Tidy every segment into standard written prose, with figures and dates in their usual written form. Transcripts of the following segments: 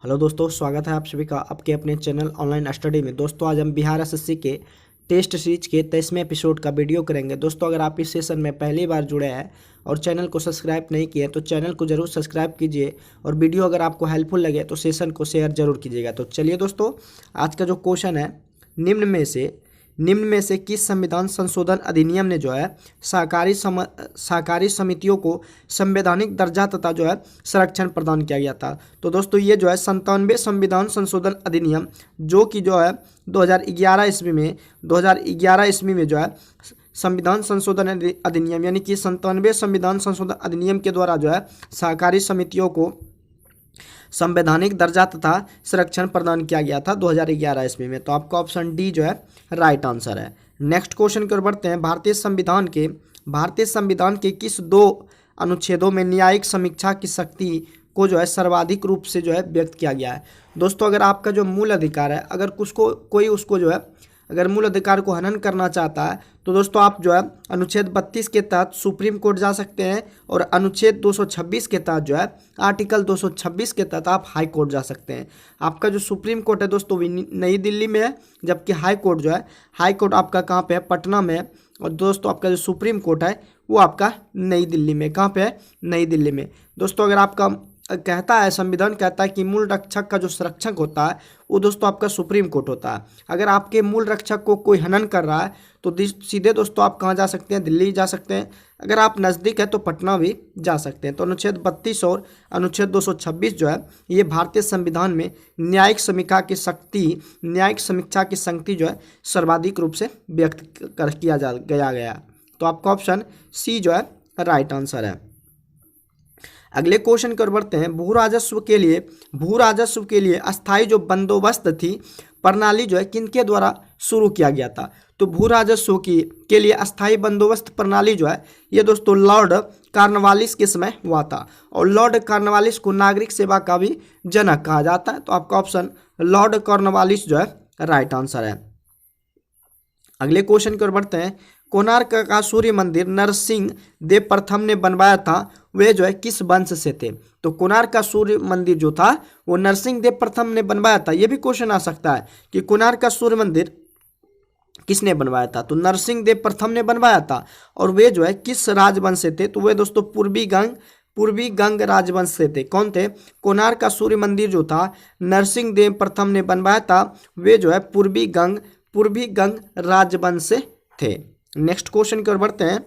Hello दोस्तों, स्वागत है आप सभी का आपके अपने चैनल ऑनलाइन स्टडी में। दोस्तों आज हम बिहार एसएससी के टेस्ट सीरीज के 23वें एपिसोड का वीडियो करेंगे। दोस्तों अगर आप इस सेशन में पहली बार जुड़े हैं और चैनल को सब्सक्राइब नहीं किए तो चैनल को जरूर सब्सक्राइब कीजिए और वीडियो अगर आपको हेल्पफुल लगे तो सेशन को शेयर जरूर कीजिएगा। तो चलिए दोस्तों, आज का जो क्वेश्चन है, निम्न में से किस संविधान संशोधन अधिनियम ने जो है सहकारी समितियों को संवैधानिक दर्जा तथा जो है संरक्षण प्रदान किया गया था। तो दोस्तों ये जो है 97वें संविधान संशोधन अधिनियम जो कि जो है 2011 ईस्वी में जो है संविधान संशोधन अधिनियम यानी कि 97वें संविधान संशोधन अधिनियम के द्वारा जो है सहकारी समितियों को संवैधानिक दर्जा तथा संरक्षण प्रदान किया गया था 2011 ईस्वी में। तो आपका ऑप्शन डी जो है राइट आंसर है। नेक्स्ट क्वेश्चन की ओर बढ़ते हैं। भारतीय संविधान के किस दो अनुच्छेदों में न्यायिक समीक्षा की शक्ति को जो है सर्वाधिक रूप से जो है व्यक्त किया गया है? दोस्तों अगर आपका जो मूल अधिकार है, अगर कोई उसको जो है अगर मूल अधिकार को हनन करना चाहता है तो दोस्तों आप जो है अनुच्छेद 32 के तहत सुप्रीम कोर्ट जा सकते हैं और अनुच्छेद 226 के तहत जो है आर्टिकल 226 के तहत आप हाई कोर्ट जा सकते हैं। आपका जो सुप्रीम कोर्ट है दोस्तों नई दिल्ली में है, जबकि हाई कोर्ट जो है हाई कोर्ट आपका कहाँ पे है? पटना में है। और दोस्तों आपका जो सुप्रीम कोर्ट है वो आपका नई दिल्ली में। कहाँ पे है? नई दिल्ली में। दोस्तों अगर आपका कहता है, संविधान कहता है कि मूल रक्षक का जो संरक्षक होता है वो दोस्तों आपका सुप्रीम कोर्ट होता है। अगर आपके मूल रक्षक को कोई हनन कर रहा है तो सीधे दोस्तों आप कहाँ जा सकते हैं? दिल्ली जा सकते हैं। अगर आप नज़दीक है तो पटना भी जा सकते हैं। तो अनुच्छेद 32 और अनुच्छेद 226 जो है ये भारतीय संविधान में न्यायिक समीक्षा की शक्ति जो है सर्वाधिक रूप से व्यक्त किया गया। तो आपका ऑप्शन सी जो है राइट आंसर है। अगले क्वेश्चन की ओर बढ़ते हैं। भू राजस्व के लिए अस्थायी जो बंदोबस्त थी प्रणाली जो है किनके द्वारा शुरू किया गया था? तो भू राजस्व के लिए अस्थायी बंदोबस्त प्रणाली जो है ये दोस्तों लॉर्ड कॉर्नवालिस के समय हुआ था। और लॉर्ड कॉर्नवालिस को नागरिक सेवा का भी जनक कहा जाता है। तो आपका ऑप्शन लॉर्ड कॉर्नवालिस जो है राइट आंसर है। अगले क्वेश्चन की ओर बढ़ते हैं। कोणार्क का सूर्य मंदिर नरसिंह देव प्रथम ने बनवाया था, वे जो है किस वंश से थे? तो कोणार्क का सूर्य मंदिर जो था वो नरसिंह देव प्रथम ने बनवाया था। ये भी क्वेश्चन आ सकता है कि कोणार्क का सूर्य मंदिर किसने बनवाया था? तो नरसिंह देव प्रथम ने बनवाया था। और वे जो है किस राजवंश से थे? तो वे दोस्तों पूर्वी गंग राजवंश से थे। कौन थे? कोणार्क का सूर्य मंदिर जो था नरसिंह देव प्रथम ने बनवाया था, वे जो है पूर्वी गंग राजवंश से थे। नेक्स्ट क्वेश्चन की ओर बढ़ते हैं।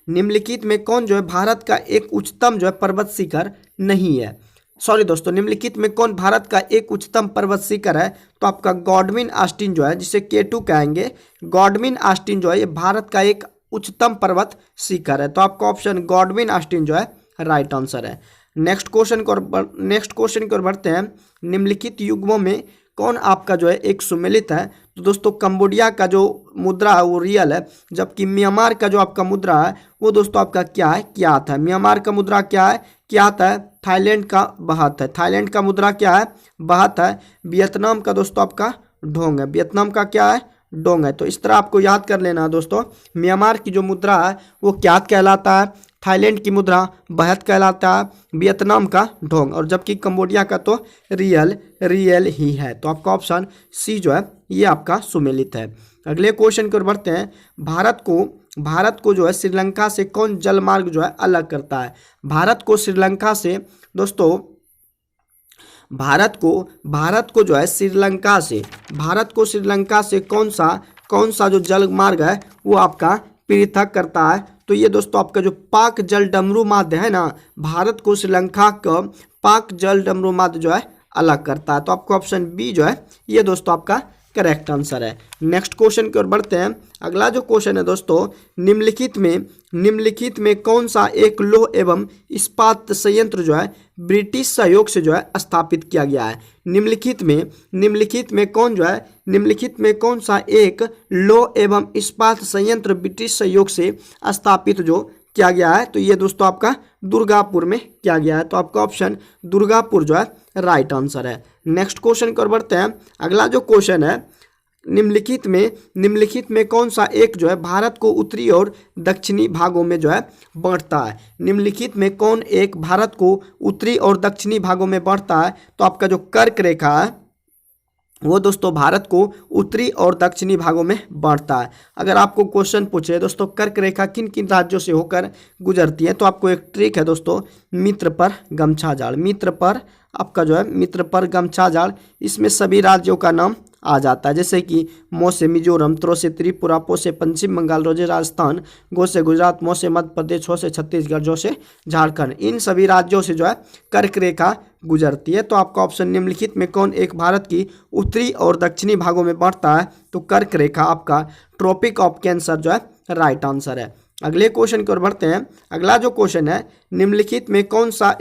निम्नलिखित में कौन जो है भारत का एक उच्चतम जो है पर्वत शिखर नहीं है? सॉरी दोस्तों, निम्नलिखित में कौन भारत का एक उच्चतम पर्वत शिखर है? तो आपका गॉडविन ऑस्टिन जो है, जिसे K2 कहेंगे, गॉडविन ऑस्टिन जो है ये भारत का एक उच्चतम पर्वत शिखर है। तो आपका ऑप्शन गॉडविन ऑस्टिन जो है राइट आंसर है। नेक्स्ट क्वेश्चन की ओर बढ़ते हैं। निम्नलिखित युग्मों में कौन आपका जो है एक सुमेलित है? तो दोस्तों कंबोडिया का जो मुद्रा है वो रियल है, जबकि म्यांमार का जो आपका मुद्रा है वो दोस्तों आपका क्या है? क्यात है। म्यांमार का मुद्रा क्या है? क्यात है। थाईलैंड का बाहत है। थाईलैंड का मुद्रा क्या है? बाहत है। वियतनाम का दोस्तों आपका ढोंग है। वियतनाम का क्या है? डोंग है। तो इस तरह आपको याद कर लेना है दोस्तों। म्यांमार की जो मुद्रा है वो क्यात कहलाता है, थाईलैंड की मुद्रा बहत कहलाता है, वियतनाम का ढोंग, और जबकि कंबोडिया का तो रियल ही है। तो आपका ऑप्शन सी जो है ये आपका सुमेलित है। अगले क्वेश्चन की ओर बढ़ते हैं। भारत को जो है श्रीलंका से कौन जलमार्ग जो है अलग करता है? भारत को श्रीलंका से दोस्तों भारत को जो है श्रीलंका से कौन सा जो जल मार्ग है वो आपका पृथक करता है? तो ये दोस्तों आपका जो पाक जल डमरू मार्ग है ना, भारत को श्रीलंका का पाक जल डमरू मार्ग जो है अलग करता है। तो आपका ऑप्शन बी जो है ये दोस्तों आपका करेक्ट आंसर है। नेक्स्ट क्वेश्चन की ओर बढ़ते हैं। अगला जो क्वेश्चन है दोस्तों, निम्नलिखित में कौन सा एक लौह एवं इस्पात संयंत्र जो है ब्रिटिश सहयोग से जो है स्थापित किया गया है? निम्नलिखित में कौन सा एक लौह एवं इस्पात संयंत्र ब्रिटिश सहयोग से स्थापित जो किया गया है? तो ये दोस्तों आपका दुर्गापुर में किया गया है। तो आपका ऑप्शन दुर्गापुर जो है राइट आंसर है। नेक्स्ट क्वेश्चन की ओर बढ़ते हैं। अगला जो क्वेश्चन है निम्नलिखित में कौन सा एक जो है भारत को उत्तरी और दक्षिणी भागों में जो है बांटता है? निम्नलिखित में कौन एक भारत को उत्तरी और दक्षिणी भागों में बांटता है? तो आपका जो कर्क रेखा है वो दोस्तों भारत को उत्तरी और दक्षिणी भागों में बांटता है। अगर आपको क्वेश्चन पूछे दोस्तों कर्क रेखा किन किन राज्यों से होकर गुजरती है, तो आपको एक ट्रिक है दोस्तों, मित्र पर गमछा जाल। मित्र पर आपका जो है मित्र पर गमछा जाल, इसमें सभी राज्यों का नाम आ जाता है, जैसे कि मो से मिजोरम, त्रो से त्रिपुरा, पो से पश्चिम बंगाल, रो से राजस्थान, गो से गुजरात, मो से मध्य प्रदेश, छो से छत्तीसगढ़, जो से झारखंड। इन सभी राज्यों से जो है कर्क रेखा गुजरती है। तो आपका ऑप्शन निम्नलिखित में कौन एक भारत की उत्तरी और दक्षिणी भागों में बांटता है? तो कर्क रेखा आपका ट्रॉपिक ऑफ कैंसर जो है राइट आंसर है। अगले क्वेश्चन की ओर बढ़ते हैं। अगला जो क्वेश्चन है, निम्नलिखित में कौन सा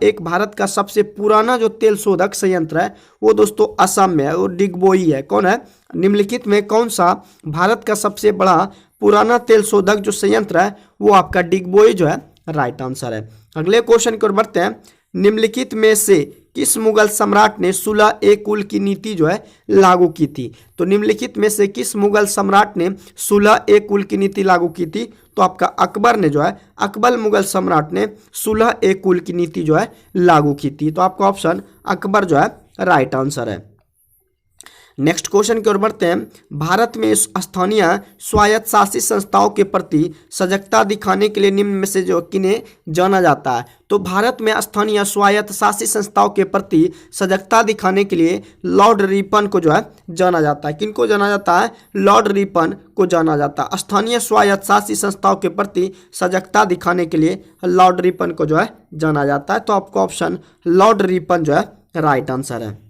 एक भारत का सबसे पुराना जो तेल शोधक संयंत्र है वो दोस्तों असम में है और डिगबोई है। कौन है? निम्नलिखित में कौन सा भारत का सबसे बड़ा पुराना तेल शोधक जो संयंत्र है वो आपका डिगबोई जो है राइट आंसर है। अगले क्वेश्चन की ओर बढ़ते हैं। निम्नलिखित में से किस मुगल सम्राट ने सुलह ए कुल की नीति जो है लागू की थी? तो निम्नलिखित में से किस मुगल सम्राट ने सुलह ए कुल की नीति लागू की थी? तो आपका अकबर ने जो है, अकबर मुगल सम्राट ने सुलह ए कुल की नीति जो है लागू की थी। तो आपका ऑप्शन अकबर जो है राइट आंसर है। नेक्स्ट क्वेश्चन की ओर बढ़ते हैं। भारत में स्थानीय स्वायत्त शासित संस्थाओं के प्रति सजगता दिखाने के लिए निम्न में से जो किन्हें जाना जाता है? तो भारत में स्थानीय स्वायत्त शासित संस्थाओं के प्रति सजगता दिखाने के लिए लॉर्ड रिपन को जो है जाना जाता है। किनको जाना जाता है? लॉर्ड रिपन को जाना जाता है। स्थानीय स्वायत्त शासित संस्थाओं के प्रति सजगता दिखाने के लिए लॉर्ड रिपन को जो है जाना जाता है। तो आपका ऑप्शन लॉर्ड रिपन जो है राइट आंसर है।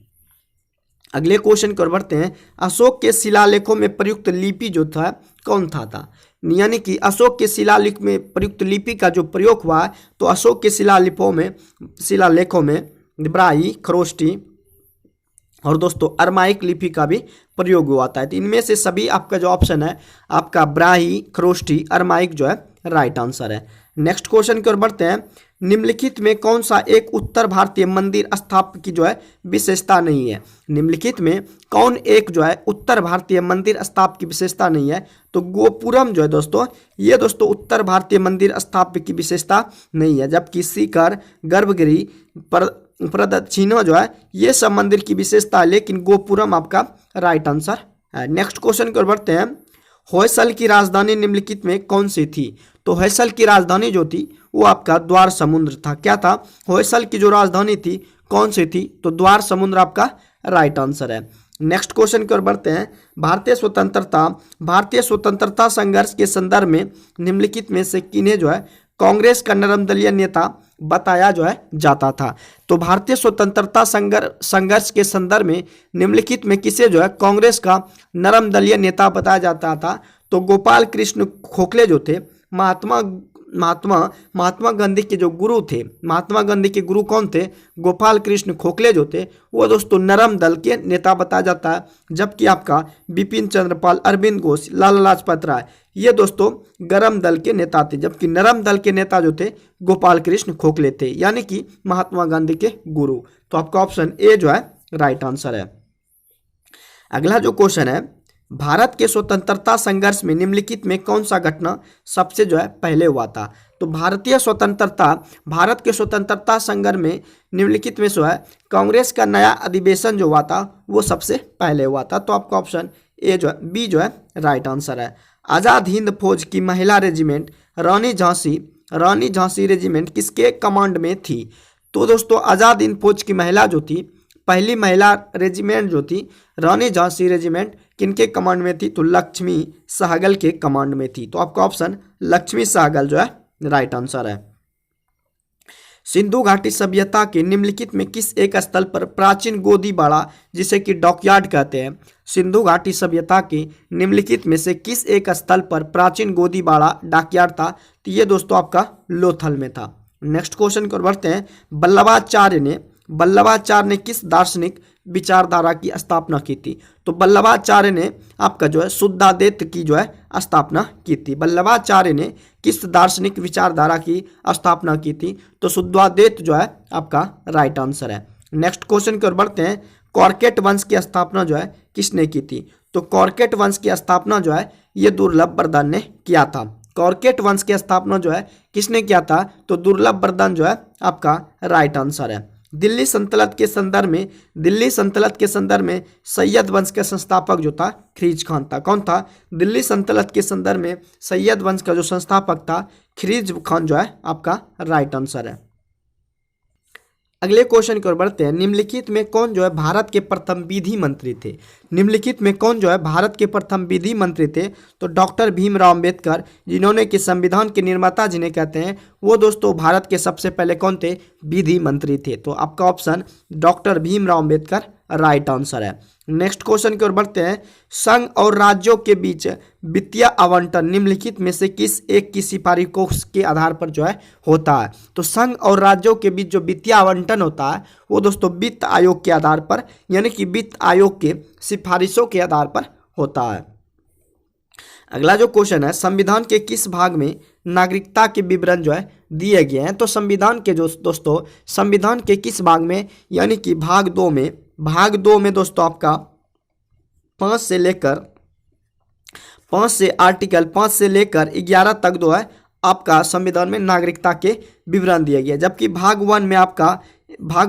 अगले क्वेश्चन की ओर बढ़ते हैं। अशोक के शिलालेखों में प्रयुक्त लिपि जो था कौन था? यानी कि अशोक के शिलालेख में प्रयुक्त लिपि का जो प्रयोग हुआ है, तो अशोक के शिलालेखों में ब्राही, खरोष्टी और दोस्तों अरमाइक लिपि का भी प्रयोग हुआ था। तो इनमें से सभी आपका जो ऑप्शन है आपका ब्राही, खरोष्टी, अरमाइक जो है राइट आंसर है। नेक्स्ट क्वेश्चन की ओर बढ़ते हैं। निम्नलिखित में कौन सा एक उत्तर भारतीय मंदिर स्थापत्य की जो है विशेषता नहीं है? निम्नलिखित में कौन एक जो है उत्तर भारतीय मंदिर स्थापत्य की विशेषता नहीं है? तो गोपुरम जो है दोस्तों, ये दोस्तों उत्तर भारतीय मंदिर स्थापत्य की विशेषता नहीं है, जबकि शिखर, गर्भगृह, प्रदक्षिणा जो है ये सब मंदिर की विशेषता है, लेकिन गोपुरम आपका राइट आंसर है। नेक्स्ट क्वेश्चन की ओर बढ़ते हैं। होयसल की राजधानी निम्नलिखित में कौन सी थी? तो होयसल की राजधानी जो थी वो आपका द्वार समुद्र था। क्या था? होयसल की जो राजधानी थी कौन सी थी? तो द्वार समुद्र आपका राइट आंसर है। नेक्स्ट क्वेश्चन की ओर बढ़ते हैं। भारतीय स्वतंत्रता संघर्ष के संदर्भ में निम्नलिखित में से किन्हें जो है कांग्रेस का नरम दलीय नेता बताया जो है जाता था? तो भारतीय स्वतंत्रता संघर्ष के संदर्भ में निम्नलिखित में किसे जो है कांग्रेस का नरम दलीय नेता बताया जाता था? तो गोपाल कृष्ण गोखले जो थे, महात्मा गांधी के जो गुरु थे, महात्मा गांधी के गुरु कौन थे? गोपाल कृष्ण गोखले जो थे वो दोस्तों नरम दल के नेता बताया जाता है। जबकि आपका बिपिन चंद्र पाल, अरविंद घोष, लाला लाजपत राय ये दोस्तों गरम दल के नेता थे, जबकि नरम दल के नेता जो थे गोपाल कृष्ण गोखले थे, यानी कि महात्मा गांधी के गुरु। तो आपका ऑप्शन ए जो है राइट आंसर है। अगला जो क्वेश्चन है, भारत के स्वतंत्रता संघर्ष में निम्नलिखित में कौन सा घटना सबसे जो है पहले हुआ था? तो भारत के स्वतंत्रता संघर्ष में निम्नलिखित में जो है कांग्रेस का नया अधिवेशन जो हुआ था वो सबसे पहले हुआ था। तो आपका ऑप्शन ए जो है, बी जो है राइट आंसर है। आजाद हिंद फौज की महिला रेजिमेंट रानी झांसी रेजिमेंट किसके कमांड में थी? तो दोस्तों आजाद हिंद फौज की महिला जो थी, पहली महिला रेजिमेंट जो थी रानी झांसी रेजिमेंट किनके कमांड में थी? तो लक्ष्मी सहगल के कमांड में थी। तो आपका ऑप्शन लक्ष्मी सहगल जो है राइट आंसर है। सिंधु घाटी सभ्यता के निम्नलिखित में किस एक स्थल पर प्राचीन गोदी बाड़ा जिसे कि डॉकयार्ड कहते हैं? सिंधु घाटी सभ्यता के निम्नलिखित में से किस एक स्थल पर प्राचीन गोदी बाड़ा डॉकयार्ड था? तो ये दोस्तों आपका लोथल में था। नेक्स्ट क्वेश्चन की ओर बढ़ते हैं। वल्लभाचार्य ने किस दार्शनिक विचारधारा की स्थापना की थी? तो वल्लभाचार्य ने आपका जो है शुद्धाद्वैत की जो है स्थापना की थी। वल्लभाचार्य ने किस दार्शनिक विचारधारा की स्थापना की थी? तो शुद्धाद्वैत जो है आपका राइट आंसर है। नेक्स्ट क्वेश्चन की ओर बढ़ते हैं। कॉर्केट वंश की स्थापना जो है किसने की थी? तो कॉर्केट वंश की स्थापना जो है ये दुर्लभवर्धन ने किया था। कॉर्केट वंश की स्थापना जो है किसने किया था? तो दुर्लभवर्धन जो है आपका राइट आंसर है। दिल्ली सल्तनत के संदर्भ में सैयद वंश के संस्थापक जो था खिलजी खान था। कौन था? दिल्ली सल्तनत के संदर्भ में सैयद वंश का जो संस्थापक था खिलजी खान जो है आपका राइट आंसर है। अगले क्वेश्चन की ओर बढ़ते हैं। निम्नलिखित में कौन जो है भारत के प्रथम विधि मंत्री थे? निम्नलिखित में कौन जो है भारत के प्रथम विधि मंत्री थे? तो डॉक्टर भीमराव अंबेडकर, जिन्होंने कि संविधान के निर्माता जिन्हें कहते हैं, वो दोस्तों भारत के सबसे पहले कौन थे? विधि मंत्री थे। तो आपका option doctor Bhimrao Ambedkar right answer है। नेक्स्ट क्वेश्चन की ओर बढ़ते हैं। संघ और राज्यों के बीच वित्तीय आवंटन निम्नलिखित में से किस एक की सिफारिशों के आधार पर जो है होता है? तो संघ और राज्यों के बीच जो वित्तीय आवंटन होता है वो दोस्तों वित्त आयोग के आधार पर, यानी कि वित्त आयोग के सिफारिशों के आधार पर होता है। अगला जो क्वेश्चन है, संविधान के किस भाग में नागरिकता के विवरण जो है दिए गए हैं? तो संविधान के जो दोस्तों संविधान के किस भाग में, यानी कि भाग दो में दोस्तों आपका 5 से लेकर 11 तक जो है आपका संविधान में नागरिकता के विवरण दिए गए, जबकि भाग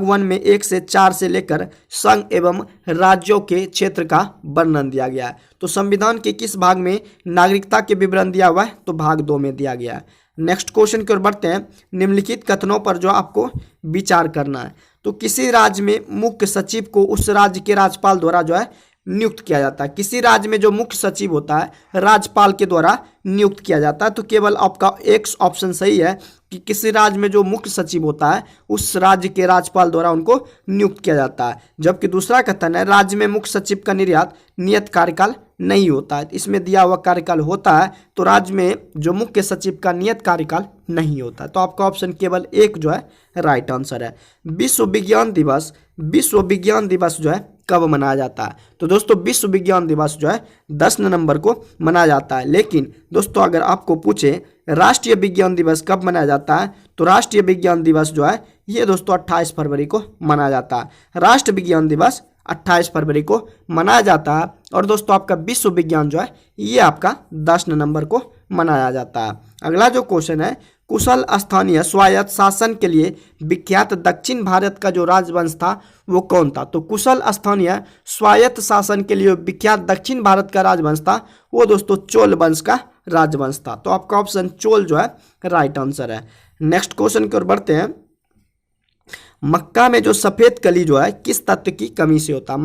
वन में 1 से 4 से लेकर संघ एवं राज्यों के क्षेत्र का वर्णन दिया गया है। तो संविधान के किस भाग में नागरिकता के विवरण दिया हुआ है? तो भाग 2 में दिया गया है। नेक्स्ट क्वेश्चन की ओर बढ़ते हैं। निम्नलिखित कथनों पर जो आपको विचार करना है। तो किसी राज्य में मुख्य सचिव को उस राज्य के राज्यपाल द्वारा जो है नियुक्त किया जाता है। किसी राज्य में जो मुख्य सचिव होता है राज्यपाल के द्वारा नियुक्त किया जाता है। तो केवल आपका एक ऑप्शन सही है कि किसी राज्य में जो मुख्य सचिव होता है उस राज्य के राज्यपाल द्वारा उनको नियुक्त किया जाता है, जबकि दूसरा कथन है राज्य में मुख्य सचिव का नियत कार्यकाल नहीं होता है। इसमें दिया हुआ कार्यकाल होता है, तो राज्य में जो मुख्य सचिव का नियत कार्यकाल नहीं होता है। तो आपका ऑप्शन केवल एक जो है राइट आंसर है। विश्व विज्ञान दिवस जो है कब मनाया जाता है? तो दोस्तों विश्व विज्ञान दिवस जो है 10 नवंबर को मनाया जाता है। लेकिन दोस्तों अगर आपको पूछे राष्ट्रीय विज्ञान दिवस कब मनाया जाता है, तो राष्ट्रीय विज्ञान दिवस जो है ये दोस्तों 28 फरवरी को मनाया जाता है। राष्ट्र विज्ञान दिवस 28 फरवरी को मनाया जाता है। और दोस्तों आपका विश्व विज्ञान जो है ये आपका 10 नवंबर को मनाया जाता है। अगला जो क्वेश्चन है, कुशल स्थानीय स्वायत्त शासन के लिए विख्यात दक्षिण भारत का जो राजवंश था वो कौन था? तो कुशल स्थानीय स्वायत्त शासन के लिए विख्यात दक्षिण भारत का राजवंश था वो दोस्तों चोल वंश का राजवंश था। तो आपका ऑप्शन चोल जो है राइट आंसर है। नेक्स्ट क्वेश्चन की ओर बढ़ते हैं। मक्का में जो सफ़ेद कली जो है किस तत्व की कमी से होता है?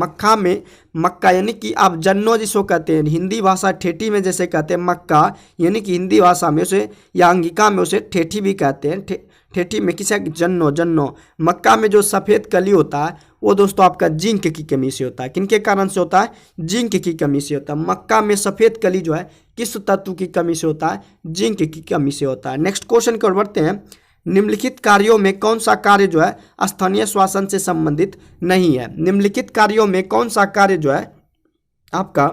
मक्का यानी कि आप जन्नो जिसको कहते हैं, हिंदी भाषा ठेठी में जैसे कहते हैं मक्का, यानी कि हिंदी भाषा में उसे या अंगिका में उसे ठेठी भी कहते हैं। ठेठी में किसे जन्नो। मक्का में जो सफ़ेद कली होता है वो दोस्तों आपका जिंक की कमी से होता है। किनके कारण से होता है? जिंक की कमी से होता है। मक्का में सफ़ेद कली जो है किस तत्व की कमी से होता है? जिंक की कमी से होता है। नेक्स्ट क्वेश्चन की ओर बढ़ते हैं। निम्नलिखित कार्यों में कौन सा कार्य जो है स्थानीय शासन से संबंधित नहीं है? निम्नलिखित कार्यों में कौन सा कार्य जो है आपका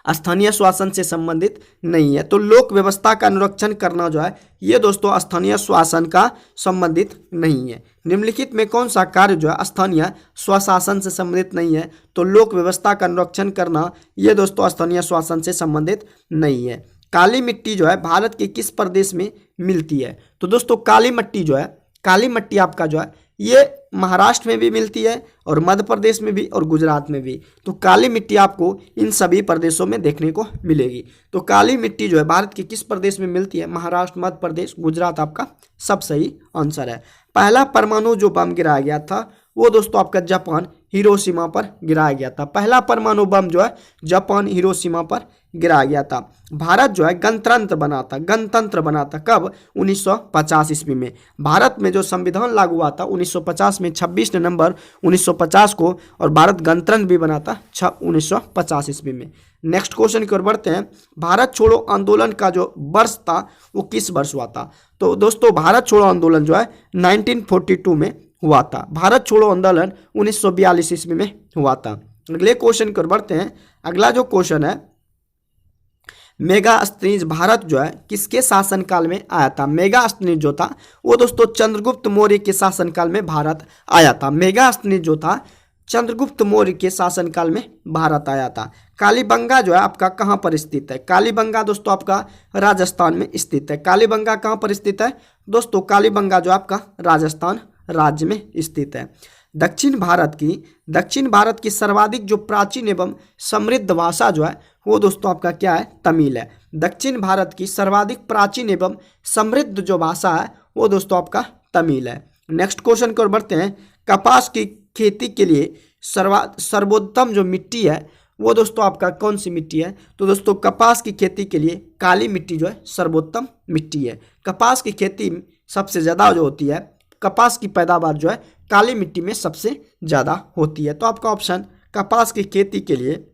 स्थानीय शासन से संबंधित नहीं है? तो लोक व्यवस्था का अनुरक्षण करना जो है ये दोस्तों स्थानीय शासन का संबंधित नहीं है। निम्नलिखित में कौन सा कार्य जो है स्थानीय स्वशासन से संबंधित नहीं है? तो लोक व्यवस्था का अनुरक्षण करना ये दोस्तों स्थानीय शासन से संबंधित नहीं है। काली मिट्टी जो है भारत के किस प्रदेश में मिलती है? तो दोस्तों काली मिट्टी आपका जो है ये महाराष्ट्र में भी मिलती है और मध्य प्रदेश में भी और गुजरात में भी। तो काली मिट्टी आपको इन सभी प्रदेशों में देखने को मिलेगी। तो काली मिट्टी जो है भारत के किस प्रदेश में मिलती है? महाराष्ट्र, मध्य प्रदेश, गुजरात आपका सब सही आंसर है। पहला परमाणु जो बम गिराया गया था वो दोस्तों आपका जापान हिरोशिमा पर गिराया गया था। पहला परमाणु बम जो है जापान हिरोशिमा पर गिराया गया था। भारत जो है गणतंत्र बना था कब? 1950 ईस्वी में। भारत में जो संविधान लागू हुआ था 1950 में 26 नवंबर 1950 को, और भारत गणतंत्र भी बना था 1950 ईस्वी में। नेक्स्ट क्वेश्चन की ओर बढ़ते हैं। भारत छोड़ो आंदोलन का जो वर्ष था वो किस वर्ष हुआ था? तो दोस्तों भारत छोड़ो आंदोलन जो है 1942 में हुआ था। भारत छोड़ो आंदोलन 1942 ईस्वी में हुआ था। अगले क्वेश्चन की ओर बढ़ते हैं। अगला जो क्वेश्चन है, मेगास्थनीज भारत जो है किसके शासनकाल में आया था? मेगास्थनीज जो था वो दोस्तों चंद्रगुप्त मौर्य के शासनकाल में भारत आया था। मेगास्थनीज जो था चंद्रगुप्त मौर्य के शासनकाल में भारत आया था। कालीबंगा जो है आपका कहाँ पर स्थित है? कालीबंगा दोस्तों आपका राजस्थान में स्थित है। कालीबंगा कहाँ पर स्थित है दोस्तों? कालीबंगा जो आपका राजस्थान राज्य में स्थित है। दक्षिण भारत की सर्वाधिक जो प्राचीन एवं समृद्ध भाषा जो है वो दोस्तों आपका क्या है? तमिल है। दक्षिण भारत की सर्वाधिक प्राचीन एवं समृद्ध जो भाषा है वो दोस्तों आपका तमिल है। नेक्स्ट क्वेश्चन की ओर बढ़ते हैं। कपास की खेती के लिए सर्वोत्तम जो मिट्टी है वो दोस्तों आपका कौन सी मिट्टी है? तो दोस्तों कपास की खेती के लिए काली मिट्टी जो है सर्वोत्तम मिट्टी है। कपास की खेती सबसे ज़्यादा जो होती है, कपास की पैदावार जो है काली मिट्टी में सबसे ज़्यादा होती है। तो आपका ऑप्शन कपास की खेती के लिए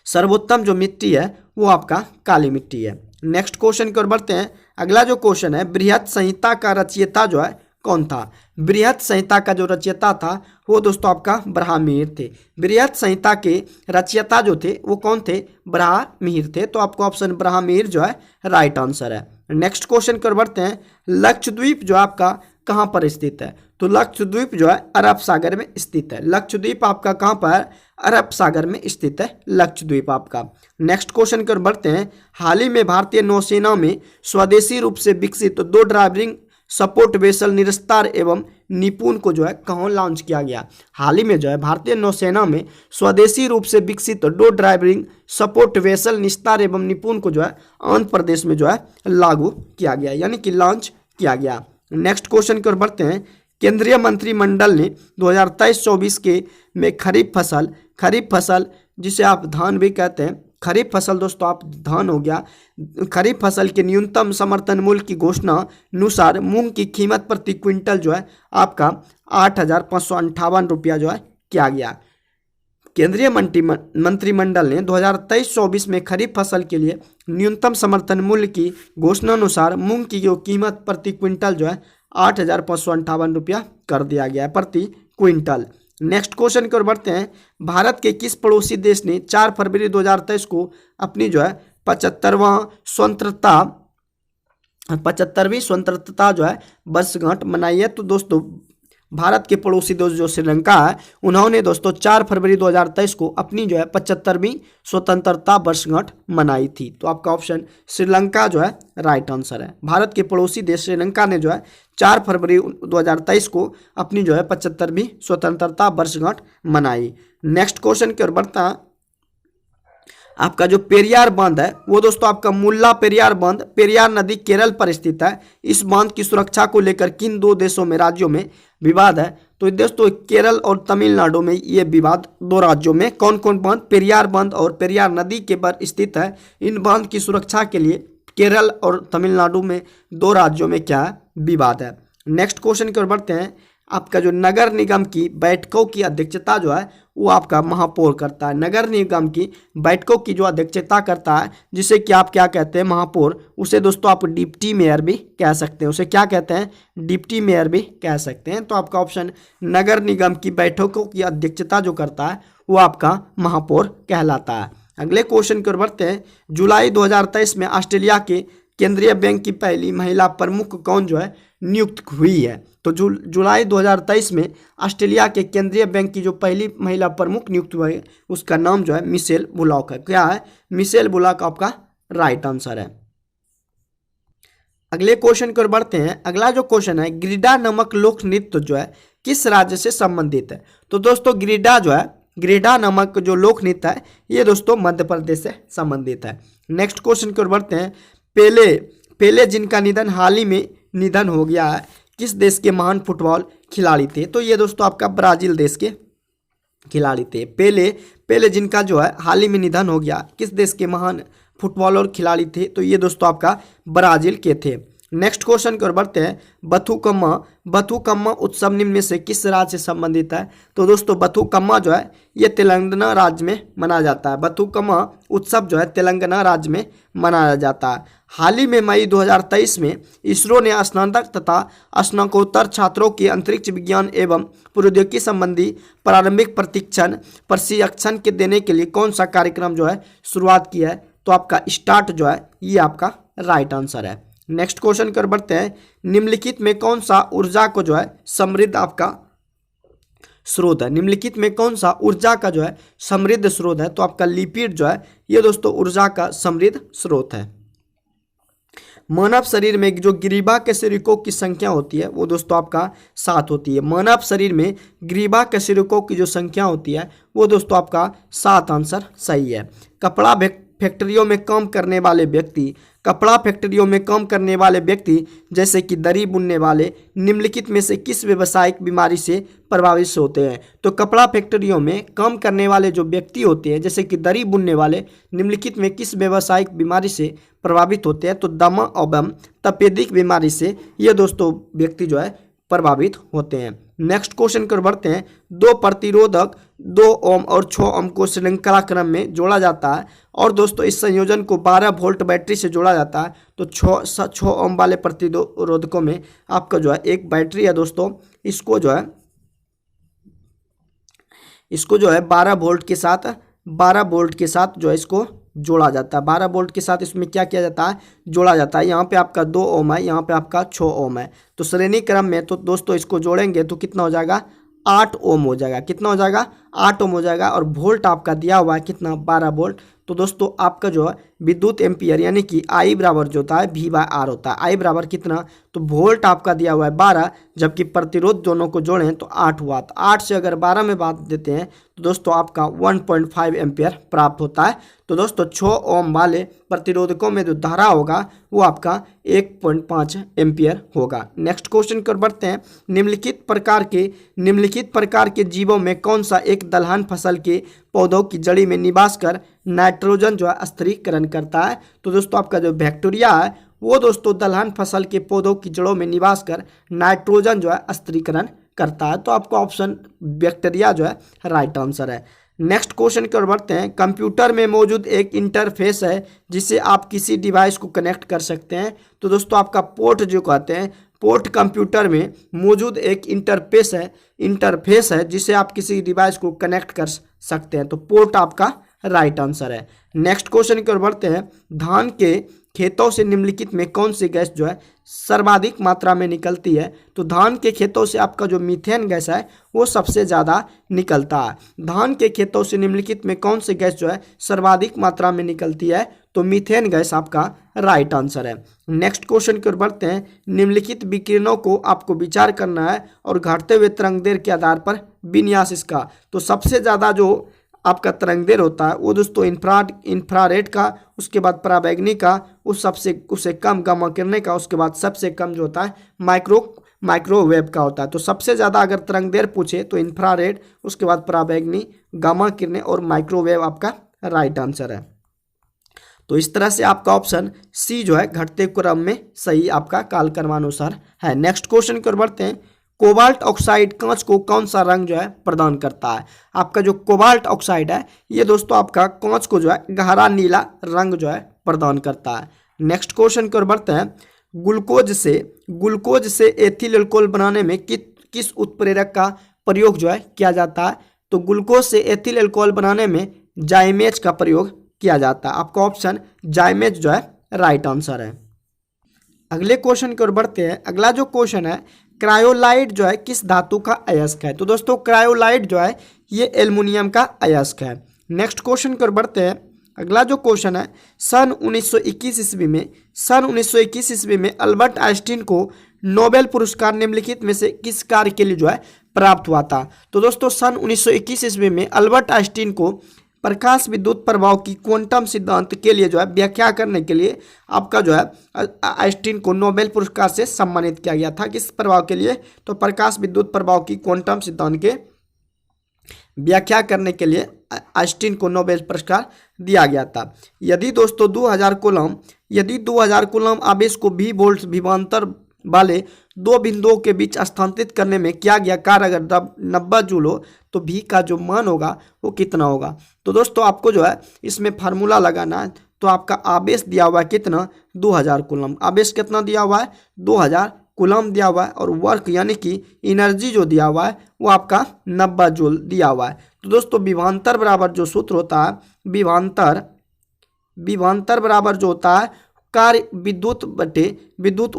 सर्वोत्तम जो मिट्टी है वो आपका काली मिट्टी है। नेक्स्ट क्वेश्चन की ओर बढ़ते हैं। अगला जो क्वेश्चन है, बृहत संहिता का रचयिता जो है कौन था? बृहत संहिता का जो रचयिता था वो दोस्तों आपका ब्राह्मण थे। बृहत संहिता के रचयिता जो थे वो कौन थे? ब्राह्मण थे। तो आपको ऑप्शन ब्राह्मण जो है राइट आंसर है। नेक्स्ट क्वेश्चन की ओर बढ़ते हैं। लक्षद्वीप जो आपका कहाँ पर स्थित है? तो लक्षद्वीप जो है अरब सागर में स्थित है। लक्षद्वीप आपका कहाँ पर? अरब सागर में स्थित है लक्षद्वीप आपका। नेक्स्ट क्वेश्चन की ओर बढ़ते हैं। हाल ही में भारतीय नौसेना में स्वदेशी रूप से विकसित 2 ड्राइविंग सपोर्ट वेसल निरस्तार एवं निपुण को जो है कहाँ लॉन्च किया गया? हाल ही में जो है भारतीय नौसेना में स्वदेशी रूप से विकसित 2 ड्राइविंग सपोर्ट वेसल निस्तार एवं निपुण को जो है आंध्र प्रदेश में जो है लागू किया गया, यानी कि लॉन्च किया गया। नेक्स्ट क्वेश्चन की ओर बढ़ते हैं। केंद्रीय मंत्रिमंडल ने 2023-24 के में खरीफ फसल जिसे आप धान भी कहते हैं, खरीफ फसल दोस्तों आप धान हो गया, खरीफ फसल के न्यूनतम समर्थन मूल्य की घोषणा अनुसार मूंग की कीमत प्रति क्विंटल जो है आपका 8,558 रुपया जो है किया गया। केंद्रीय मंत्रिमंडल ने 2023-24 में खरीफ फसल के लिए न्यूनतम समर्थन मूल्य की घोषणा अनुसार मूंग की जो कीमत प्रति क्विंटल जो है 8,558 रुपया कर दिया गया है प्रति क्विंटल। नेक्स्ट क्वेश्चन की ओर बढ़ते हैं। भारत के किस पड़ोसी देश ने 4 फरवरी 2023 को अपनी जो है 75वीं स्वतंत्रता जो है वर्षगांठ मनाई है? तो दोस्तों भारत के पड़ोसी देश जो श्रीलंका है उन्होंने दोस्तों 4 फरवरी 2023 को अपनी जो है 75वीं स्वतंत्रता वर्षगांठ मनाई थी। तो आपका ऑप्शन श्रीलंका जो है राइट आंसर है। भारत के पड़ोसी देश श्रीलंका ने जो है 4 फरवरी 2023 को अपनी जो है 75वीं स्वतंत्रता वर्षगांठ मनाई। नेक्स्ट क्वेश्चन की ओर बढ़ता है। आपका जो पेरियार बांध है वो दोस्तों आपका मुल्ला पेरियार बांध पेरियार नदी केरल पर स्थित है। इस बांध की सुरक्षा को लेकर किन 2 देशों में राज्यों में विवाद है? तो दोस्तों केरल और तमिलनाडु में ये विवाद 2 राज्यों में कौन कौन बांध? पेरियार बांध और पेरियार नदी के पर स्थित है। इन बांध की सुरक्षा के लिए केरल और तमिलनाडु में 2 राज्यों में क्या है? विवाद है। नेक्स्ट क्वेश्चन की ओर बढ़ते हैं। आपका जो नगर निगम की बैठकों की अध्यक्षता जो है वो आपका महापौर करता है। नगर निगम की बैठकों की जो अध्यक्षता करता है जिसे कि आप क्या कहते हैं? महापौर। उसे दोस्तों आप डिप्टी मेयर भी कह सकते हैं। उसे क्या कहते हैं? डिप्टी मेयर भी कह सकते हैं। तो आपका ऑप्शन नगर निगम की बैठकों की अध्यक्षता जो करता है वो आपका महापौर कहलाता है। अगले क्वेश्चन की ओर बढ़ते हैं। जुलाई 2023 में ऑस्ट्रेलिया के केंद्रीय बैंक की पहली महिला प्रमुख कौन जो है नियुक्त हुई है? तो जुलाई 2023 में ऑस्ट्रेलिया के केंद्रीय बैंक की जो पहली महिला प्रमुख नियुक्त हुई है उसका नाम जो है मिशेल बुलॉक है। क्या है? मिशेल बुलॉक आपका राइट आंसर है। अगले क्वेश्चन की ओर बढ़ते हैं। अगला जो क्वेश्चन है, गिरिडा नामक लोक नृत्य जो है किस राज्य से संबंधित है? तो दोस्तों गिरिडा नामक जो लोक नृत्य है ये दोस्तों मध्य प्रदेश से संबंधित है। नेक्स्ट क्वेश्चन की ओर बढ़ते हैं। पेले जिनका निधन हाल ही में निधन हो गया है किस देश के महान फुटबॉल खिलाड़ी थे? तो ये दोस्तों आपका ब्राजील देश के खिलाड़ी थे। पेले जिनका जो है हाल ही में निधन हो गया किस देश के महान फुटबॉलर खिलाड़ी थे? तो ये दोस्तों आपका ब्राजील के थे। नेक्स्ट क्वेश्चन की ओर बढ़ते हैं। बथुकम्मा उत्सव निम्न में से किस राज्य से संबंधित है? तो दोस्तों बथुकम्मा जो है ये तेलंगाना राज्य में मनाया जाता है। बथुकम्मा उत्सव जो है तेलंगाना राज्य में मनाया जाता है। हाल ही में मई 2023 में इसरो ने स्नातक तथा स्नातकोत्तर छात्रों की अंतरिक्ष विज्ञान एवं प्रौद्योगिकी संबंधी प्रारंभिक प्रशिक्षण के देने के लिए कौन सा कार्यक्रम जो है शुरुआत की है? तो आपका स्टार्ट जो है ये आपका राइट आंसर है। नेक्स्ट क्वेश्चन कर बढ़ते हैं। निम्नलिखित में कौन सा ऊर्जा को जो है समृद्ध आपका स्रोत है। निम्नलिखित में कौन सा ऊर्जा का जो है समृद्ध स्रोत है? तो आपका लिपिड जो है ये दोस्तों ऊर्जा का समृद्ध स्रोत है। मानव शरीर में जो ग्रीवा कशेरुकों की संख्या होती है वो दोस्तों आपका 7 होती है। मानव शरीर में ग्रीवा कशेरुकों की जो संख्या होती है वो दोस्तों आपका 7 आंसर सही है। कपड़ा फैक्ट्रियों में काम करने वाले व्यक्ति, कपड़ा फैक्ट्रियों में काम करने वाले व्यक्ति जैसे कि दरी बुनने वाले निम्नलिखित में से किस व्यावसायिक बीमारी से प्रभावित होते हैं? तो कपड़ा फैक्ट्रियों में काम करने वाले जो व्यक्ति होते हैं जैसे कि दरी बुनने वाले निम्नलिखित में किस व्यावसायिक बीमारी से प्रभावित होते हैं? तो दमा एवं तपेदिक बीमारी से ये दोस्तों व्यक्ति जो है प्रभावित होते हैं। नेक्स्ट क्वेश्चन कर बढ़ते हैं। दो प्रतिरोधक 2 ओम और 6 ओम को श्रृंखला क्रम में जोड़ा जाता है और दोस्तों इस संयोजन को 12 वोल्ट बैटरी से जोड़ा जाता है। तो 6 ओम वाले प्रतिरोधकों में आपका जो है एक बैटरी है दोस्तों, इसको जो है 12 वोल्ट के साथ जो है इसको जोड़ा जाता है। 12 वोल्ट के साथ इसमें क्या किया जाता है? जोड़ा जाता है। यहाँ पे आपका 2 ओम है, यहाँ पे आपका 6 ओम है। तो श्रेणी क्रम में तो दोस्तों इसको जोड़ेंगे तो कितना हो जाएगा? 8 ओम हो जाएगा। कितना हो जाएगा? 8 ओम हो जाएगा। और वोल्ट आपका दिया हुआ है कितना? 12 वोल्ट। तो दोस्तों आपका जो है विद्युत एम्पियर यानी कि आई बराबर जो होता है V/R होता है। आई बराबर कितना? तो वोल्ट आपका दिया हुआ है 12, जबकि प्रतिरोध दोनों को जोड़ें तो 8 हुआ। तो 8 से अगर 12 में बांट देते हैं तो दोस्तों आपका 1.5 एम्पियर प्राप्त होता है। तो दोस्तों 6 ओम वाले प्रतिरोधकों में जो धारा होगा वो आपका 1.5 एम्पियर होगा। नेक्स्ट क्वेश्चन कर बढ़ते हैं। निम्नलिखित प्रकार के जीवों में कौन सा एक दलहन फसल के पौधों की जड़ी में निवास कर नाइट्रोजन जो है स्थिरीकरण करता है? तो दोस्तों आपका जो बैक्टीरिया है वो दोस्तों दलहन फसल के पौधों की जड़ों में निवास कर नाइट्रोजन जो है स्थिरीकरण करता है। तो आपका ऑप्शन बैक्टीरिया जो है राइट आंसर है। नेक्स्ट क्वेश्चन की ओर बढ़ते हैं। कंप्यूटर में मौजूद एक इंटरफेस है जिसे आप किसी डिवाइस को कनेक्ट कर सकते हैं। तो दोस्तों आपका पोर्ट जो कहते हैं, पोर्ट कंप्यूटर में मौजूद एक इंटरफेस है जिसे आप किसी डिवाइस को कनेक्ट कर सकते हैं। तो पोर्ट आपका राइट आंसर है। नेक्स्ट क्वेश्चन की ओर बढ़ते हैं। धान के खेतों से निम्नलिखित में कौन सी गैस जो है सर्वाधिक मात्रा में निकलती है? तो धान के खेतों से आपका जो मीथेन गैस है वो सबसे ज़्यादा निकलता है। धान के खेतों से निम्नलिखित में कौन सी गैस जो है सर्वाधिक मात्रा में निकलती है? तो मीथेन गैस आपका राइट आंसर है। नेक्स्ट क्वेश्चन की ओर बढ़ते हैं। निम्नलिखित विकिरणों को आपको विचार करना है और घटते हुए तरंगदैर्घ्य के आधार पर विन्यास इसका। तो सबसे ज़्यादा जो आपका तरंगदैर्घ्य होता है वो दोस्तों इंफ्रारेड का, उसके बाद पराबैंगनी का, उससे कम गामा किरणें का, उसके बाद सबसे कम जो होता है माइक्रोवेव का होता है। तो सबसे ज़्यादा अगर तरंगदैर्घ्य पूछे तो इंफ्रारेड, उसके बाद पराबैंगनी, गामा किरणें और माइक्रोवेव आपका राइट आंसर है। तो इस तरह से आपका ऑप्शन सी जो है घटते क्रम में सही आपका कालक्रमानुसार है। नेक्स्ट क्वेश्चन की ओर बढ़ते हैं। कोबाल्ट ऑक्साइड कांच को कौन सा रंग जो है प्रदान करता है? आपका जो कोबाल्ट ऑक्साइड है ये दोस्तों आपका कांच को जो है गहरा नीला रंग जो है प्रदान करता है। नेक्स्ट क्वेश्चन की ओर बढ़ते हैं। ग्लूकोज से एथिल अल्कोहल बनाने में किस उत्प्रेरक का प्रयोग जो है किया जाता है? तो ग्लूकोज से एथिल अल्कोहल बनाने में जाइमेज का प्रयोग किया जाता है। आपका ऑप्शन जाइमेज जो है राइट आंसर है। अगले क्वेश्चन की ओर बढ़ते हैं। अगला जो क्वेश्चन है, क्रायोलाइट जो है किस धातु का अयस्क है? तो दोस्तों क्रायोलाइट जो है ये एल्युमिनियम का अयस्क है। नेक्स्ट क्वेश्चन की ओर बढ़ते हैं। अगला जो क्वेश्चन है, सन 1921 ईस्वी में अल्बर्ट आइंस्टीन को नोबेल पुरस्कार निम्नलिखित में से किस कार्य के लिए जो है प्राप्त हुआ था? तो दोस्तों सन 1921 ईस्वी में अल्बर्ट आइंस्टीन को प्रकाश विद्युत प्रभाव की क्वांटम सिद्धांत के लिए जो है व्याख्या करने के लिए आपका जो है आइंस्टीन को नोबेल पुरस्कार से सम्मानित किया गया था। किस प्रभाव के लिए? तो प्रकाश विद्युत प्रभाव की क्वांटम सिद्धांत के व्याख्या करने के लिए आइंस्टीन को नोबेल पुरस्कार दिया गया था। यदि दोस्तों 2000 कूलम आवेश को V वोल्ट विभवांतर वाले दो बिंदुओं के बीच स्थानांतरित करने में किया गया कार्य अगर 90 जूल हो तो V का जो मान होगा वो कितना होगा? तो दोस्तों आपको जो है इसमें फार्मूला लगाना है। तो आपका आवेश दिया हुआ है कितना? 2000 कूलम। आवेश कितना दिया हुआ है? 2000 कूलम दिया हुआ है। और वर्क यानी कि एनर्जी जो दिया हुआ है वो आपका 90 जूल दिया हुआ है। तो दोस्तों विभवांतर बराबर जो सूत्र होता है, विभवांतर बराबर जो होता है कार्य विद्युत बटे विद्युत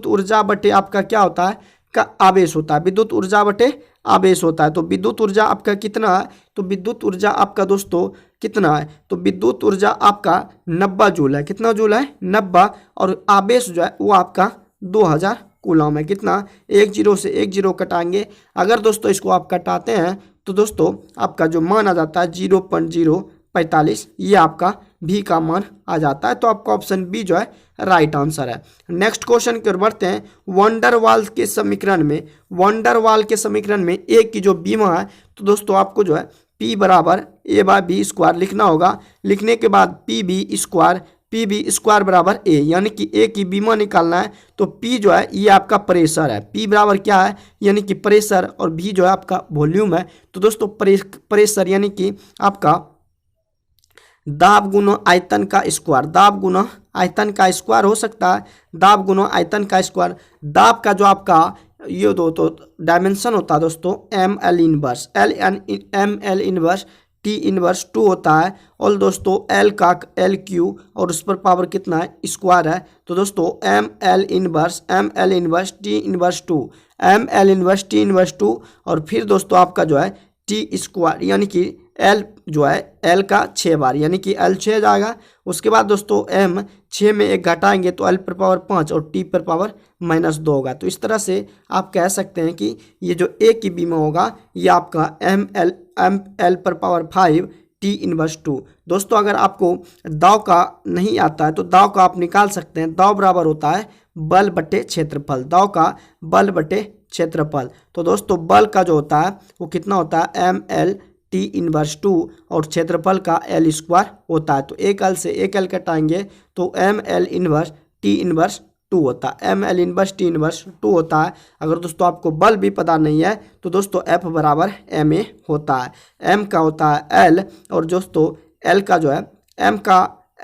ऊर्जा बटे आपका क्या होता है? का आवेश होता है, विद्युत ऊर्जा बटे आवेश होता है। तो विद्युत ऊर्जा आपका कितना है, तो विद्युत ऊर्जा आपका दोस्तों कितना है, तो विद्युत ऊर्जा आपका 90 जूल है। कितना जूल है, 90। और आवेश जो है वो आपका 2000 कूलम है। कितना, 1 0 से 1 0 कटाएंगे। अगर दोस्तों इसको आप कटाते हैं तो दोस्तों आपका जो मान आ जाता है 0.045, ये आपका भी का मान आ जाता है। तो आपका ऑप्शन बी जो है राइट आंसर है। नेक्स्ट क्वेश्चन की ओर बढ़ते हैं। वंडरवाल के समीकरण में, वंडरवाल के समीकरण में ए की जो बीमा है, तो दोस्तों आपको जो है P बराबर A/B² लिखना होगा। लिखने के बाद PB² बराबर A, यानी कि A की बीमा निकालना है। तो P जो है ये आपका प्रेशर है, P बराबर क्या है, यानी कि प्रेशर, और V जो है आपका वॉल्यूम है। तो दोस्तों प्रेशर यानी कि आपका दाब गुना आयतन का स्क्वायर, दाब गुना आयतन का स्क्वायर हो सकता है, दाब गुना आयतन का स्क्वायर। दाब का जो आपका ये दो तो डायमेंशन होता है दोस्तों ML inverse, ML inverse T−2 होता है। और दोस्तों L का LQ और उस पर पावर कितना है, स्क्वायर है। तो दोस्तों ML inverse T−2, ML inverse T−2, और फिर दोस्तों आपका जो है T² यानी कि L जो है L का 6 बार, यानी कि L 6 जाएगा। उसके बाद दोस्तों M 6 में 1 घटाएंगे तो L पर पावर 5 और T पर पावर -2 होगा। तो इस तरह से आप कह सकते हैं कि ये जो A की बीमा होगा ये आपका ML पर पावर 5 T−2। दोस्तों अगर आपको दाव का नहीं आता है तो दाव का आप निकाल सकते हैं। दाव बराबर होता है बल बटे क्षेत्रफल, दाव का बल बटे क्षेत्रफल। तो दोस्तों बल का जो होता है वो कितना होता है ML T−2 और क्षेत्रफल का L² होता है। तो एक L से एक L कटाएंगे तो ML इनवर्स T−2 होता है, ML इनवर्स T−2 होता है। अगर दोस्तों आपको बल भी पता नहीं है तो दोस्तों F बराबर MA होता है। M का होता है L, और दोस्तों L का जो है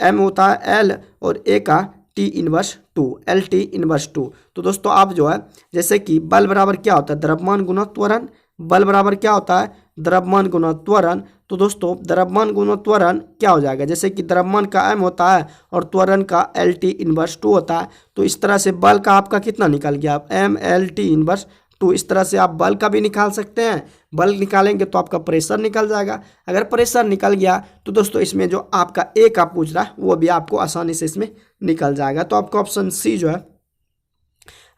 M होता है L और A का T−2, LT−2। तो दोस्तों आप जो है जैसे कि बल बराबर क्या होता है, द्रव्यमान गुना त्वरण। बल बराबर क्या होता है, द्रव्यमान गुना त्वरण। तो दोस्तों द्रव्यमान गुना त्वरण क्या हो जाएगा, जैसे कि द्रव्यमान का M होता है और त्वरण का LT−2 होता है। तो इस तरह से बल का आपका कितना निकल गया, MLT−2। इस तरह से आप बल का भी निकाल सकते हैं। बल निकालेंगे तो आपका प्रेशर निकल जाएगा। अगर प्रेशर निकल गया तो दोस्तों इसमें जो आपका A का पूछ रहा है वो भी आपको आसानी से इसमें निकल जाएगा। तो आपका ऑप्शन सी जो है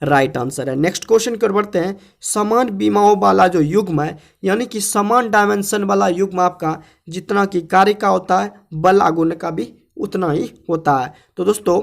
राइट आंसर है। नेक्स्ट क्वेश्चन की ओर बढ़ते हैं। समान बीमाओं वाला जो युग्म है, यानी कि समान डायमेंशन वाला युग्म आपका जितना कि कार्य का होता है बल आघूर्ण का भी उतना ही होता है। तो दोस्तों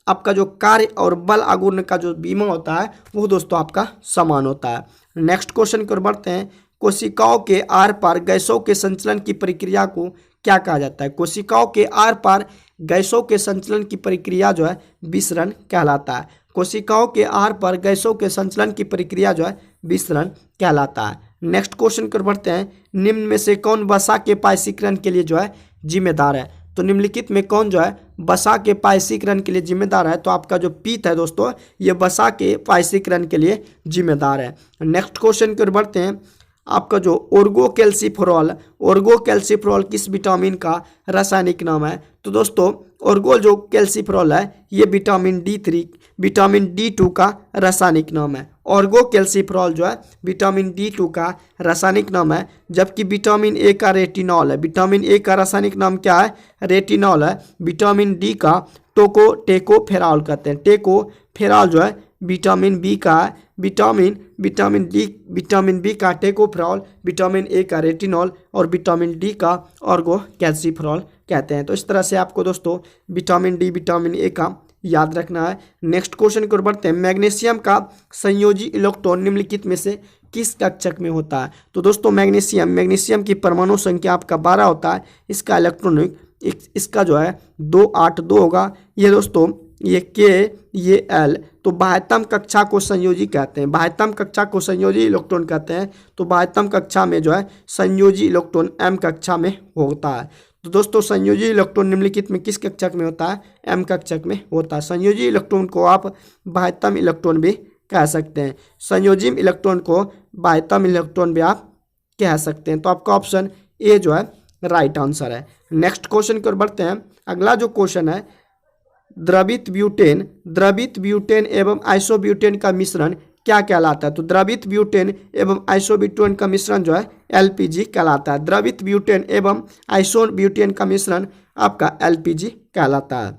आपका जो कार्य और बल आघूर्ण का जो बीमा होता है वो दोस्तों आपका समान होता है। नेक्स्ट क्वेश्चन की ओर बढ़ते हैं। कोशिकाओं के आर पार गैसों के संचलन की प्रक्रिया को क्या कहा जाता है। कोशिकाओं के आर पार गैसों के संचलन की प्रक्रिया जो है विसरण कहलाता है। कोशिकाओं के आर पर गैसों के संचलन की प्रक्रिया जो है विसरण कहलाता है। नेक्स्ट क्वेश्चन कर बढ़ते हैं। निम्न में से कौन वसा के पायसीकरण के लिए जो है जिम्मेदार है। तो निम्नलिखित में कौन जो है वसा के पायसीकरण के लिए जिम्मेदार है। तो आपका जो पीत है दोस्तों ये वसा के पायसीकरण के लिए जिम्मेदार है। नेक्स्ट क्वेश्चन की ओर बढ़ते हैं। आपका जो ओर्गोकैल्सिफेरॉल किस विटामिन का रासायनिक नाम है। तो दोस्तों जो कैल्सिफेरॉल है ये विटामिन D2 का रासायनिक नाम है। ओर्गोकैल्सिफेरॉल जो है विटामिन D2 का रासायनिक नाम है। जबकि विटामिन ए का रेटिनॉल है। विटामिन ए का रासायनिक नाम क्या है, रेटिनॉल है। विटामिन डी का टेकोफेरॉल कहते हैं। टेकोफेरॉल जो है विटामिन बी का है। विटामिन बी का टेकोफेरॉल, विटामिन ए का रेटिनॉल और विटामिन डी का ओर्गोकैल्सिफेरॉल कहते हैं। तो इस तरह से आपको दोस्तों विटामिन डी विटामिन ए का याद रखना है। नेक्स्ट क्वेश्चन की ओर बढ़ते हैं। मैग्नीशियम का संयोजी इलेक्ट्रॉन निम्नलिखित में से किस कक्षक में होता है। तो दोस्तों मैग्नीशियम की परमाणु संख्या आपका 12 होता है। इसका इलेक्ट्रॉनिक इसका जो है 282 होगा। ये दोस्तों ये K ये L। तो बाह्यतम कक्षा को संयोजी कहते हैं। बाह्यतम कक्षा को संयोजी इलेक्ट्रॉन कहते हैं। तो बाह्यतम कक्षा में जो है संयोजी इलेक्ट्रॉन M कक्षा में होता है। तो दोस्तों संयोजी इलेक्ट्रॉन निम्नलिखित में किस कक्षक में होता है, M कक्षक में होता है। संयोजी इलेक्ट्रॉन को आप बाह्यतम इलेक्ट्रॉन भी कह सकते हैं। संयोजी इलेक्ट्रॉन को बाह्यतम इलेक्ट्रॉन भी आप कह सकते हैं। तो आपका ऑप्शन ए जो है राइट आंसर है। नेक्स्ट क्वेश्चन की ओर बढ़ते हैं। अगला जो क्वेश्चन है, द्रवित ब्यूटेन एवं आइसोब्यूटेन का मिश्रण क्या कहलाता है? तो द्रवित ब्यूटेन एवं आइसोब्यूटेन का मिश्रण जो है एलपीजी कहलाता है। द्रवित ब्यूटेन एवं आइसोब्यूटेन का मिश्रण आपका एलपीजी कहलाता है।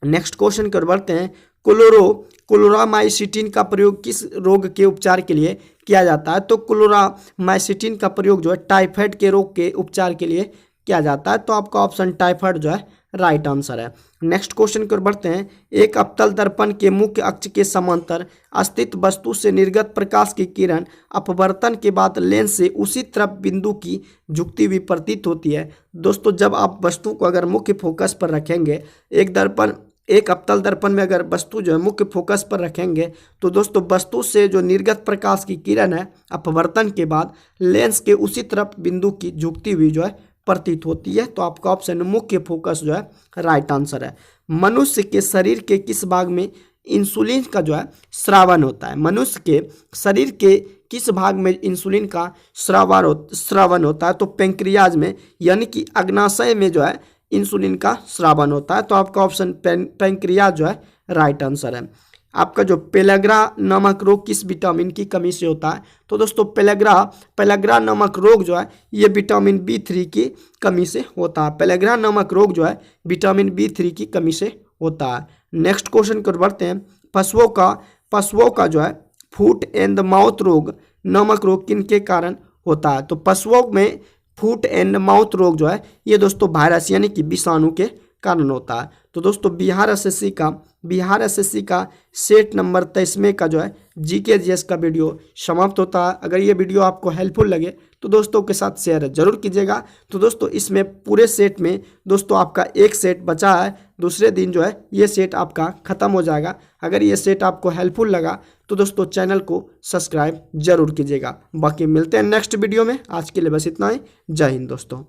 नेक्स्ट क्वेश्चन कर बढ़ते हैं। क्लोरामाइसिटिन का प्रयोग किस रोग के उपचार के लिए किया जाता है? तो क्लोरामाइसिटिन का प्रयोग जो है टाइफाइड के रोग के उपचार के लिए किया जाता है। तो आपका ऑप्शन टाइफाइड जो है राइट आंसर है। नेक्स्ट क्वेश्चन कर बढ़ते हैं। एक अवतल दर्पण के मुख्य अक्ष के समांतर स्थित वस्तु से निर्गत प्रकाश की किरण अपवर्तन के बाद लेंस से उसी तरफ बिंदु की झुकती हुई प्रतीत होती है। दोस्तों जब आप वस्तु को अगर मुख्य फोकस पर रखेंगे, एक अवतल दर्पण में अगर वस्तु जो है मुख्य फोकस पर रखेंगे, तो दोस्तों वस्तु से जो निर्गत प्रकाश की किरण है अपवर्तन के बाद लेंस के उसी तरफ बिंदु की झुकती हुई जो है प्रतीत होती है। तो आपका ऑप्शन मुख्य फोकस जो है राइट आंसर है। मनुष्य के शरीर के किस भाग में इंसुलिन का जो है स्रावन होता है? मनुष्य के शरीर के किस भाग में इंसुलिन का स्रावन होता है? तो पेंक्रियाज में, यानी कि अग्नाशय में जो है इंसुलिन का स्रावन होता है। तो आपका ऑप्शन पेंक्रियाज जो है राइट आंसर है। आपका जो पेलाग्रा नामक रोग किस विटामिन की कमी से होता है? तो दोस्तों पेलाग्रा नामक रोग जो है ये विटामिन B3 की कमी से होता है। पेलाग्रा नामक रोग जो है विटामिन B3 की कमी से होता है। नेक्स्ट क्वेश्चन कर बढ़ते हैं। पशुओं का जो है फुट एंड माउथ रोग नामक रोग किनके कारण होता है? तो पशुओं में फुट एंड माउथ रोग जो है ये दोस्तों वायरस यानी कि विषाणु के कारण होता है। तो दोस्तों बिहार एसएससी का सेट नंबर 23 का जो है जीके जीएस का वीडियो समाप्त होता है। अगर ये वीडियो आपको हेल्पफुल लगे तो दोस्तों के साथ शेयर जरूर कीजिएगा। तो दोस्तों इसमें पूरे सेट में दोस्तों आपका एक सेट बचा है, दूसरे दिन जो है ये सेट आपका ख़त्म हो जाएगा। अगर ये सेट आपको हेल्पफुल लगा तो दोस्तों चैनल को सब्सक्राइब जरूर कीजिएगा। बाकी मिलते हैं नेक्स्ट वीडियो में। आज के लिए बस इतना ही। जय हिंद दोस्तों।